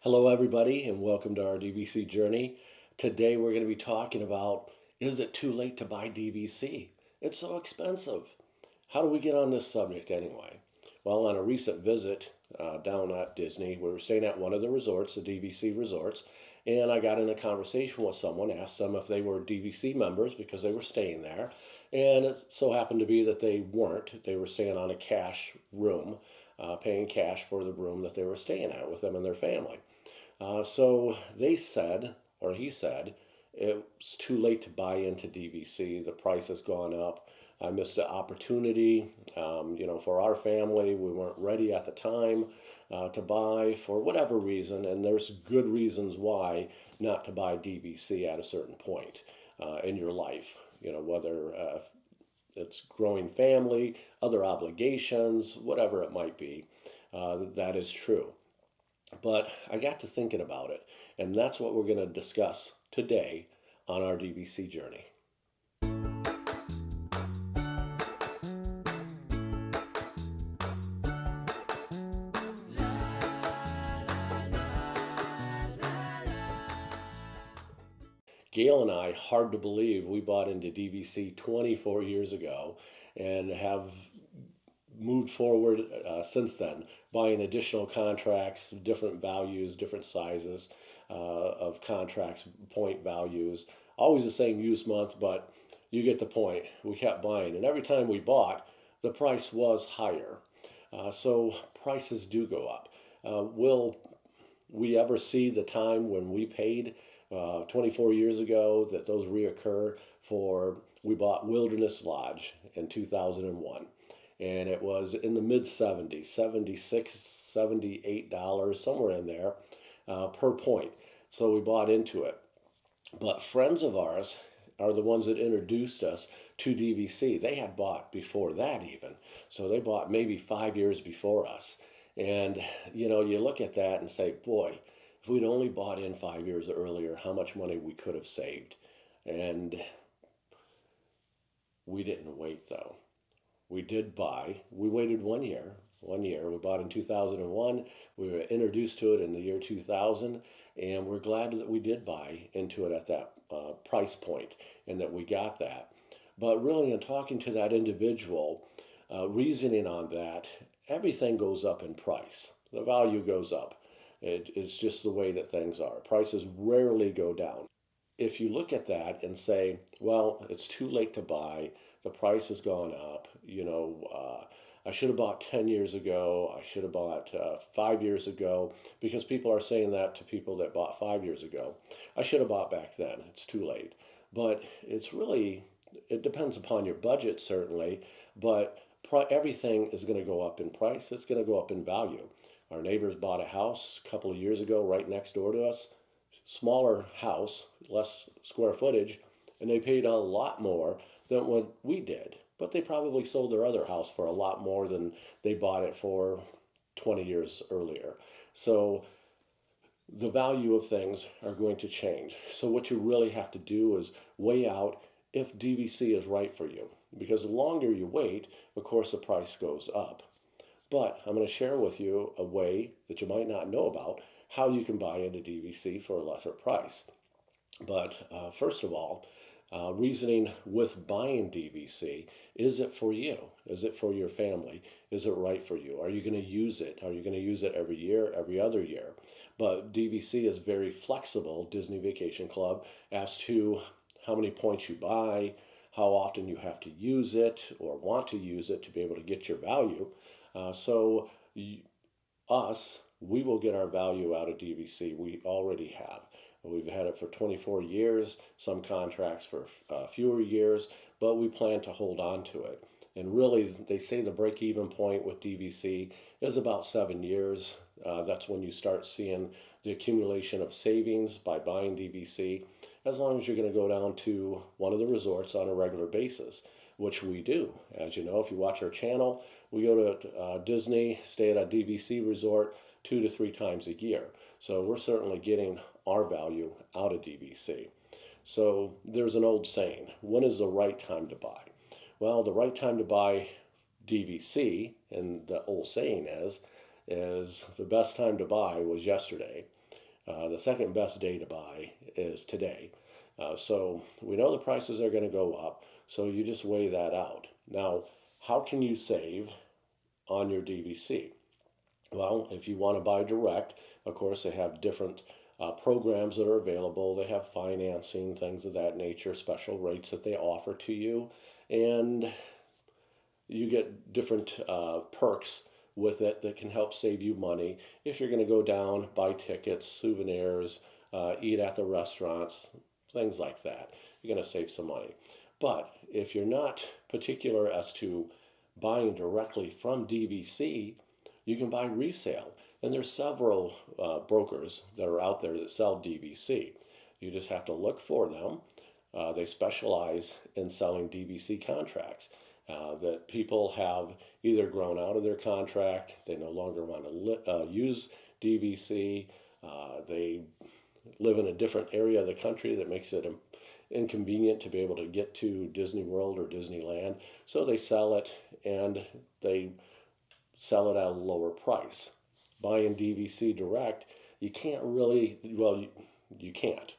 Hello, everybody, and welcome to our DVC journey. Today, we're going to be talking about, is it too late to buy DVC? It's so expensive. How do we get on this subject anyway? Well, on a recent visit down at Disney, we were staying at one of the resorts, the DVC resorts, and I got in a conversation with someone, asked them if they were DVC members because they were staying there, and it so happened to be that they weren't. They were staying on a cash room, paying cash for the room that they were staying at with them and their family. So they said, or he said, it's too late to buy into DVC. The price has gone up. I missed the opportunity. For our family, we weren't ready at the time to buy for whatever reason, and there's good reasons why not to buy DVC at a certain point in your life. Whether it's growing family, other obligations, whatever it might be, that is true. But I got to thinking about it, and that's what we're going to discuss today on our DVC journey. Gail and I, hard to believe, we bought into DVC 24 years ago and have moved forward since then, buying additional contracts, different values, different sizes of contracts, point values, always the same use month, but you get the point. We kept buying, and every time we bought, the price was higher. So prices do go up. Will we ever see the time when we paid 24 years ago that those reoccur for? We bought Wilderness Lodge in 2001, and it was in the mid 70s, 76, $78, somewhere in there per point. So we bought into it. But friends of ours are the ones that introduced us to DVC. They had bought before that even. So they bought maybe 5 years before us. And you look at that and say, boy, if we'd only bought in 5 years earlier, how much money we could have saved. And we didn't wait though. We did buy. We waited 1 year. 1 year. We bought in 2001. We were introduced to it in the year 2000, and we're glad that we did buy into it at that price point and that we got that. But really, in talking to that individual, reasoning on that, everything goes up in price. The value goes up. It's just the way that things are. Prices rarely go down. If you look at that and say, well, it's too late to buy, the price has gone up, I should have bought 10 years ago, I should have bought 5 years ago, because people are saying that to people that bought 5 years ago. I should have bought back then, it's too late. But it depends upon your budget, certainly, but everything is going to go up in price, it's going to go up in value. Our neighbors bought a house a couple of years ago right next door to us, smaller house, less square footage, and they paid a lot more than what we did. But they probably sold their other house for a lot more than they bought it for 20 years earlier. So the value of things are going to change. So what you really have to do is weigh out if DVC is right for you. Because the longer you wait, of course, the price goes up. But I'm going to share with you a way that you might not know about how you can buy into DVC for a lesser price. But first of all, reasoning with buying DVC, is it for you? Is it for your family? Is it right for you? Are you going to use it? Are you going to use it every year, every other year? But DVC is very flexible, Disney Vacation Club, as to how many points you buy, how often you have to use it or want to use it to be able to get your value. We will get our value out of DVC. We already have. We've had it for 24 years, some contracts for fewer years, but we plan to hold on to it. And really, they say the break-even point with DVC is about 7 years. That's when you start seeing the accumulation of savings by buying DVC, as long as you're going to go down to one of the resorts on a regular basis, which we do. As you know, if you watch our channel, we go to Disney, stay at a DVC resort 2 to 3 times a year. So we're certainly getting our value out of DVC. So there's an old saying, when is the right time to buy? Well, the right time to buy DVC, and the old saying is the best time to buy was yesterday. The second best day to buy is today. So we know the prices are going to go up, so you just weigh that out. Now, how can you save on your DVC? Well, if you want to buy direct, of course, they have different programs that are available. They have financing, things of that nature, special rates that they offer to you, and you get different perks with it that can help save you money. If you're going to go down, buy tickets, souvenirs, eat at the restaurants, things like that, you're going to save some money. But if you're not particular as to buying directly from DVC, you can buy resale. And there's several brokers that are out there that sell DVC. You just have to look for them. They specialize in selling DVC contracts that people have either grown out of their contract, they no longer want to use DVC, they live in a different area of the country that makes it inconvenient to be able to get to Disney World or Disneyland, so they sell it, and they sell it at a lower price. Buying DVC direct, you can't really, well, you can't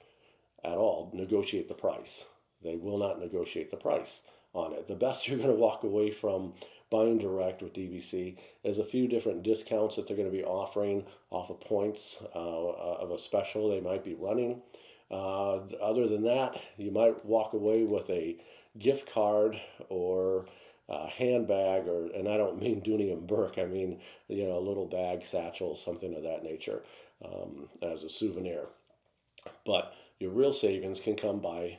at all negotiate the price. They will not negotiate the price on it. The best you're going to walk away from buying direct with DVC is a few different discounts that they're going to be offering off of points of a special they might be running. Other than that, you might walk away with a gift card or a handbag, or, and I don't mean Dooney and Burke, I mean, a little bag, satchel, something of that nature, as a souvenir. But your real savings can come by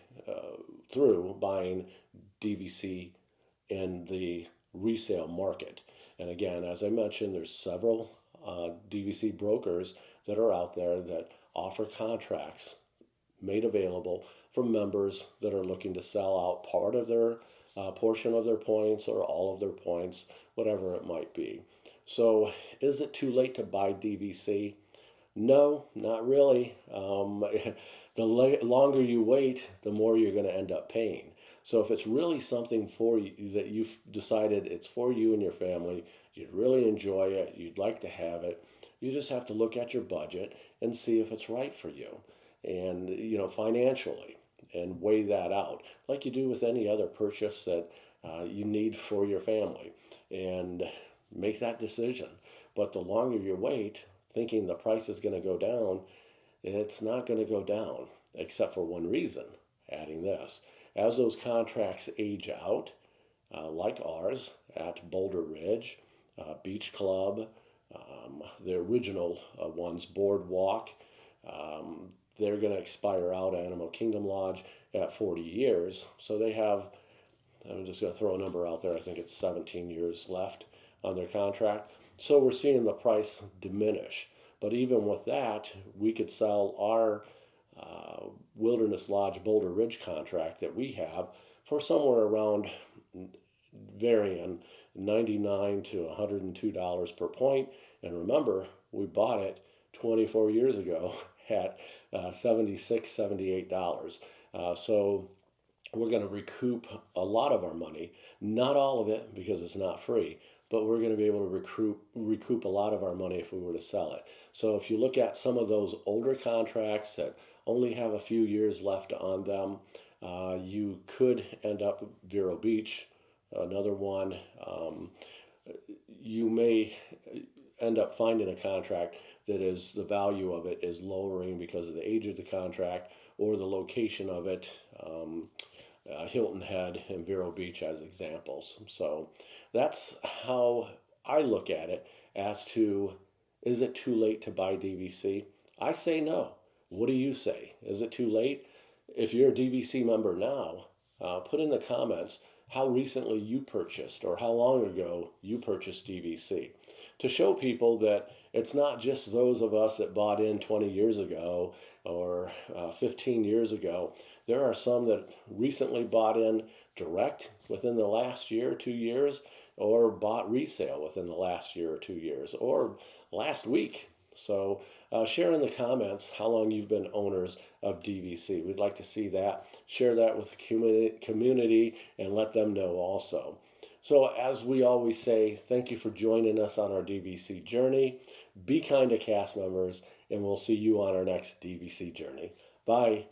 through buying DVC in the resale market. And again, as I mentioned, there's several DVC brokers that are out there that offer contracts made available for members that are looking to sell out part of their portion of their points or all of their points, whatever it might be. So is it too late to buy DVC? No, not really. The longer you wait, the more you're going to end up paying. So if it's really something for you that you've decided it's for you and your family, you'd really enjoy it, you'd like to have it, you just have to look at your budget and see if it's right for you, and financially, and weigh that out like you do with any other purchase that you need for your family, and make that decision. But the longer you wait, thinking the price is going to go down, it's not going to go down, except for one reason, adding this. As those contracts age out, like ours at Boulder Ridge, Beach Club, the original ones, Boardwalk, they're going to expire out. Animal Kingdom Lodge at 40 years. So they have, I'm just going to throw a number out there, I think it's 17 years left on their contract. So we're seeing the price diminish. But even with that, we could sell our Wilderness Lodge Boulder Ridge contract that we have for somewhere around, varying, $99 to $102 per point. And remember, we bought it 24 years ago at $76, $78. So we're going to recoup a lot of our money, not all of it because it's not free, but we're going to be able to recoup a lot of our money if we were to sell it. So if you look at some of those older contracts that only have a few years left on them, you could end up Vero Beach, another one. You may end up finding a contract that is, the value of it is lowering because of the age of the contract or the location of it. Hilton Head and Vero Beach as examples. So that's how I look at it as to, is it too late to buy DVC? I say no. What do you say? Is it too late? If you're a DVC member now, put in the comments how recently you purchased or how long ago you purchased DVC, to show people that it's not just those of us that bought in 20 years ago or 15 years ago. There are some that recently bought in direct within the last year, 2 years, or bought resale within the last year or 2 years, or last week. So share in the comments how long you've been owners of DVC. We'd like to see that. Share that with the community and let them know also. So as we always say, thank you for joining us on our DVC journey. Be kind to cast members and we'll see you on our next DVC journey. Bye.